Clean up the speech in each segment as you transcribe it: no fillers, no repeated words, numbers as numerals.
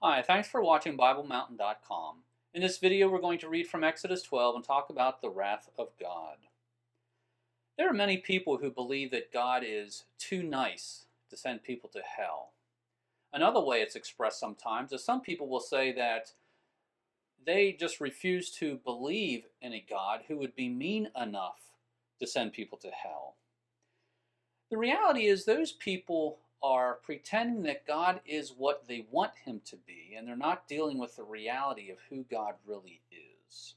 Hi, thanks for watching BibleMountain.com. In this video, we're going to read from Exodus 12 and talk about the wrath of God. There are many people who believe that God is too nice to send people to hell. Another way it's expressed sometimes is some people will say that they just refuse to believe in a God who would be mean enough to send people to hell. The reality is those people are pretending that God is what they want him to be, and they're not dealing with the reality of who God really is.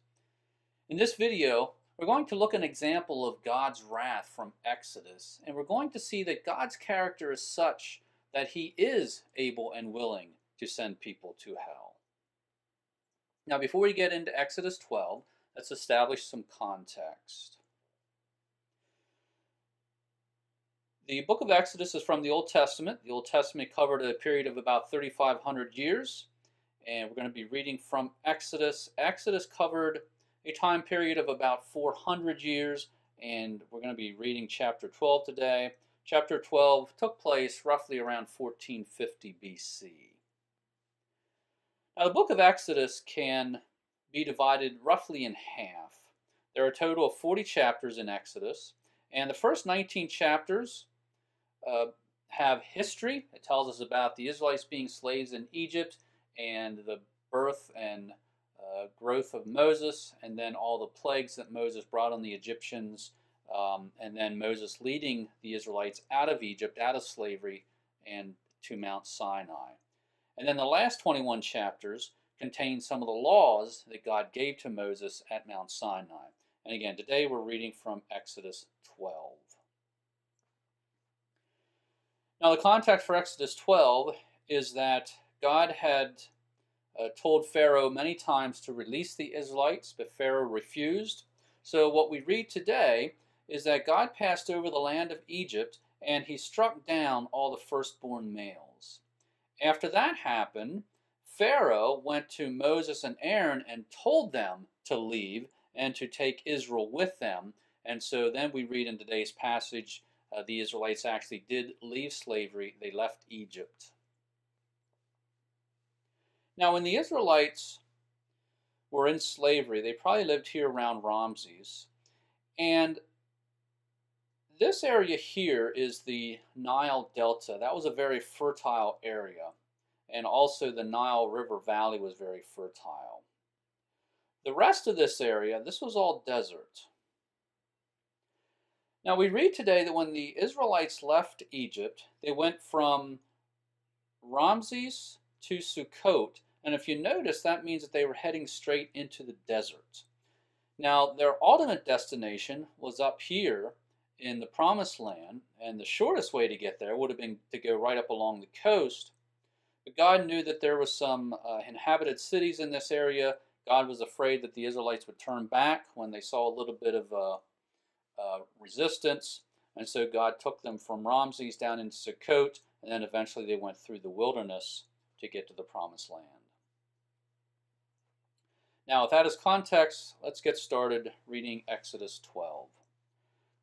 In this video, we're going to look at an example of God's wrath from Exodus, and we're going to see that God's character is such that he is able and willing to send people to hell. Now, before we get into Exodus 12, let's establish some context. The book of Exodus is from the Old Testament. The Old Testament covered a period of about 3,500 years, and we're going to be reading from Exodus. Exodus covered a time period of about 400 years, and we're going to be reading chapter 12 today. Chapter 12 took place roughly around 1450 BC. Now, the book of Exodus can be divided roughly in half. There are a total of 40 chapters in Exodus, and the first 19 chapters have history. It tells us about the Israelites being slaves in Egypt and the birth and growth of Moses, and then all the plagues that Moses brought on the Egyptians, and then Moses leading the Israelites out of Egypt, out of slavery, and to Mount Sinai. And then the last 21 chapters contain some of the laws that God gave to Moses at Mount Sinai. And again, today we're reading from Exodus 12. Now, the context for Exodus 12 is that God had told Pharaoh many times to release the Israelites, but Pharaoh refused. So what we read today is that God passed over the land of Egypt and he struck down all the firstborn males. After that happened, Pharaoh went to Moses and Aaron and told them to leave and to take Israel with them. And so then we read in today's passage, the Israelites actually did leave slavery. They left Egypt. Now, when the Israelites were in slavery, they probably lived here around Ramses. And this area here is the Nile Delta. That was a very fertile area. And also the Nile River Valley was very fertile. The rest of this area, this was all desert. Now, we read today that when the Israelites left Egypt, they went from Ramses to Sukkot, and if you notice, that means that they were heading straight into the desert. Now, their ultimate destination was up here in the Promised Land, and the shortest way to get there would have been to go right up along the coast, but God knew that there was some inhabited cities in this area. God was afraid that the Israelites would turn back when they saw a little bit of resistance, and so God took them from Ramses down into Sukkot, and then eventually they went through the wilderness to get to the Promised Land. Now, with that as context, let's get started reading Exodus 12.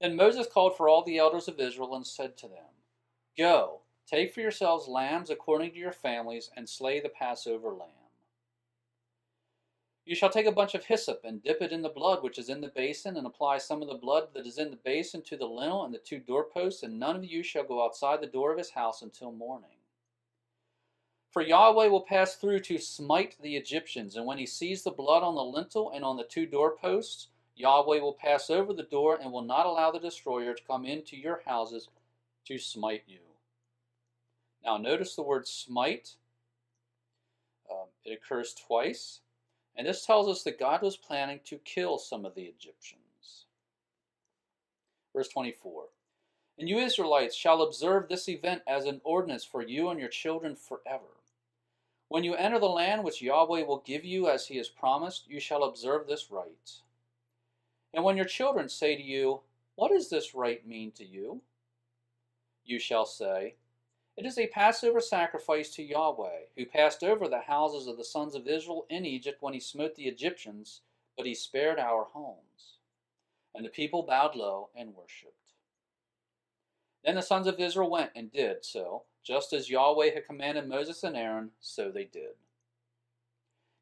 Then Moses called for all the elders of Israel and said to them, "Go, take for yourselves lambs according to your families, and slay the Passover lamb. You shall take a bunch of hyssop and dip it in the blood which is in the basin, and apply some of the blood that is in the basin to the lintel and the two doorposts, and none of you shall go outside the door of his house until morning. For Yahweh will pass through to smite the Egyptians, and when he sees the blood on the lintel and on the two doorposts, Yahweh will pass over the door and will not allow the destroyer to come into your houses to smite you." Now notice the word smite. It occurs twice. And this tells us that God was planning to kill some of the Egyptians. Verse 24. "And you Israelites shall observe this event as an ordinance for you and your children forever. When you enter the land which Yahweh will give you as he has promised, you shall observe this rite. And when your children say to you, 'What does this rite mean to you?' you shall say, 'It is a Passover sacrifice to Yahweh, who passed over the houses of the sons of Israel in Egypt when he smote the Egyptians, but he spared our homes.' And the people bowed low and worshipped. Then the sons of Israel went and did so, just as Yahweh had commanded Moses and Aaron, so they did.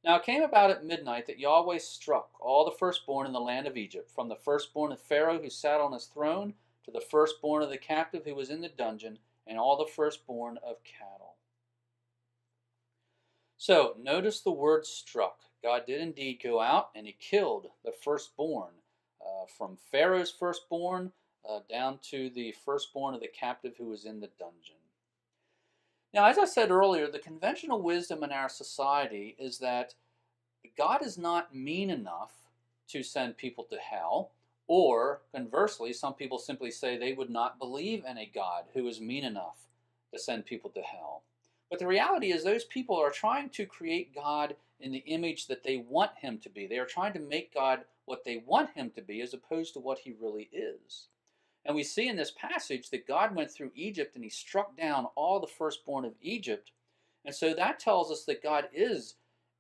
Now it came about at midnight that Yahweh struck all the firstborn in the land of Egypt, from the firstborn of Pharaoh who sat on his throne, to the firstborn of the captive who was in the dungeon, and all the firstborn of cattle. So notice the word struck. God did indeed go out and he killed the firstborn, from Pharaoh's firstborn down to the firstborn of the captive who was in the dungeon. Now, as I said earlier, the conventional wisdom in our society is that God is not mean enough to send people to hell, or conversely, some people simply say they would not believe in a God who is mean enough to send people to hell. But the reality is those people are trying to create God in the image that they want him to be. They are trying to make God what they want him to be as opposed to what he really is. And we see in this passage that God went through Egypt and he struck down all the firstborn of Egypt. And so that tells us that God is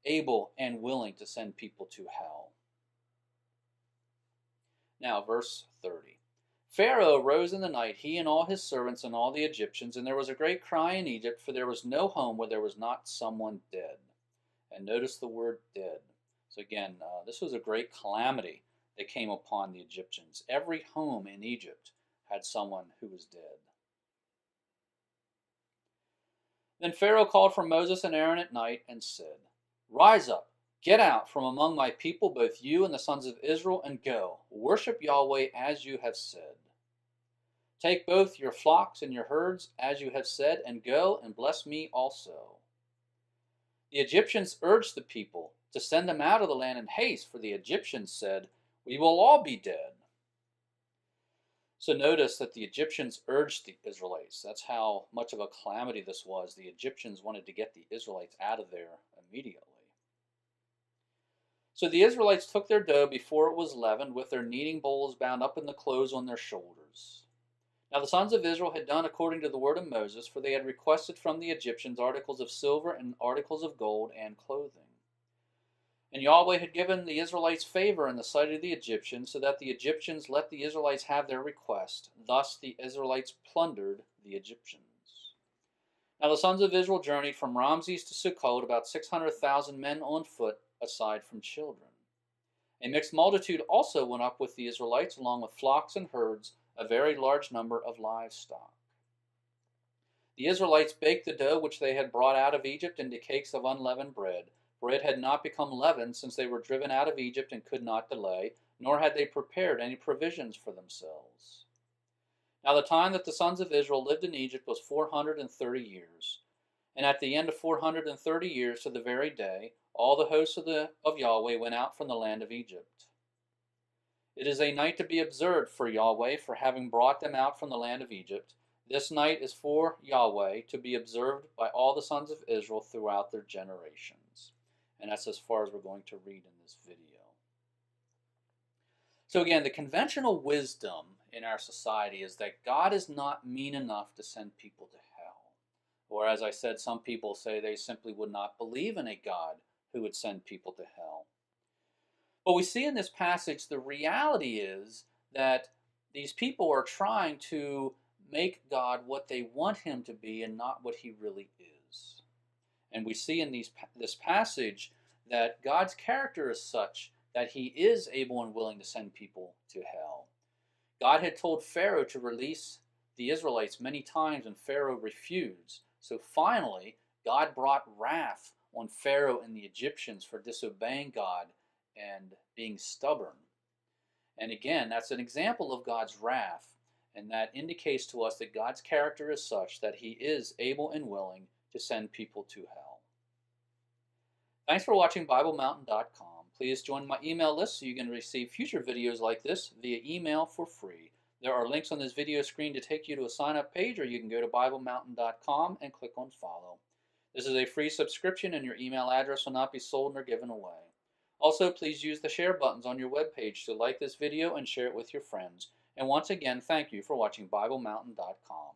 able and willing to send people to hell. Now, verse 30. Pharaoh rose in the night, he and all his servants and all the Egyptians, and there was a great cry in Egypt, for there was no home where there was not someone dead. And notice the word dead. So again, this was a great calamity that came upon the Egyptians. Every home in Egypt had someone who was dead. Then Pharaoh called for Moses and Aaron at night and said, Rise up, get out from among my people, both you and the sons of Israel, and go. Worship Yahweh as you have said. Take both your flocks and your herds as you have said, and go and bless me also. The Egyptians urged the people to send them out of the land in haste, for the Egyptians said, We will all be dead. So notice that the Egyptians urged the Israelites. That's how much of a calamity this was. The Egyptians wanted to get the Israelites out of there immediately. So the Israelites took their dough before it was leavened, with their kneading bowls bound up in the clothes on their shoulders. Now the sons of Israel had done according to the word of Moses, for they had requested from the Egyptians articles of silver and articles of gold and clothing. And Yahweh had given the Israelites favor in the sight of the Egyptians, so that the Egyptians let the Israelites have their request. Thus the Israelites plundered the Egyptians. Now the sons of Israel journeyed from Ramses to Sukkot, about 600,000 men on foot, aside from children. A mixed multitude also went up with the Israelites, along with flocks and herds, a very large number of livestock. The Israelites baked the dough which they had brought out of Egypt into cakes of unleavened bread, for it had not become leavened since they were driven out of Egypt and could not delay, nor had they prepared any provisions for themselves. Now the time that the sons of Israel lived in Egypt was 430 years. And at the end of 430 years, to the very day, all the hosts of Yahweh went out from the land of Egypt. It is a night to be observed for Yahweh, for having brought them out from the land of Egypt. This night is for Yahweh, to be observed by all the sons of Israel throughout their generations. And that's as far as we're going to read in this video. So again, the conventional wisdom in our society is that God is not mean enough to send people to hell. Or as I said, some people say they simply would not believe in a God who would send people to hell. But we see in this passage the reality is that these people are trying to make God what they want him to be and not what he really is. And we see in this passage that God's character is such that he is able and willing to send people to hell. God had told Pharaoh to release the Israelites many times, and Pharaoh refused. So finally, God brought wrath on Pharaoh and the Egyptians for disobeying God and being stubborn. And again, that's an example of God's wrath, and that indicates to us that God's character is such that he is able and willing to send people to hell. Thanks for watching BibleMountain.com. Please join my email list so you can receive future videos like this via email for free. There are links on this video screen to take you to a sign-up page, or you can go to BibleMountain.com and click on follow. This is a free subscription, and your email address will not be sold nor given away. Also, please use the share buttons on your webpage to like this video and share it with your friends. And once again, thank you for watching BibleMountain.com.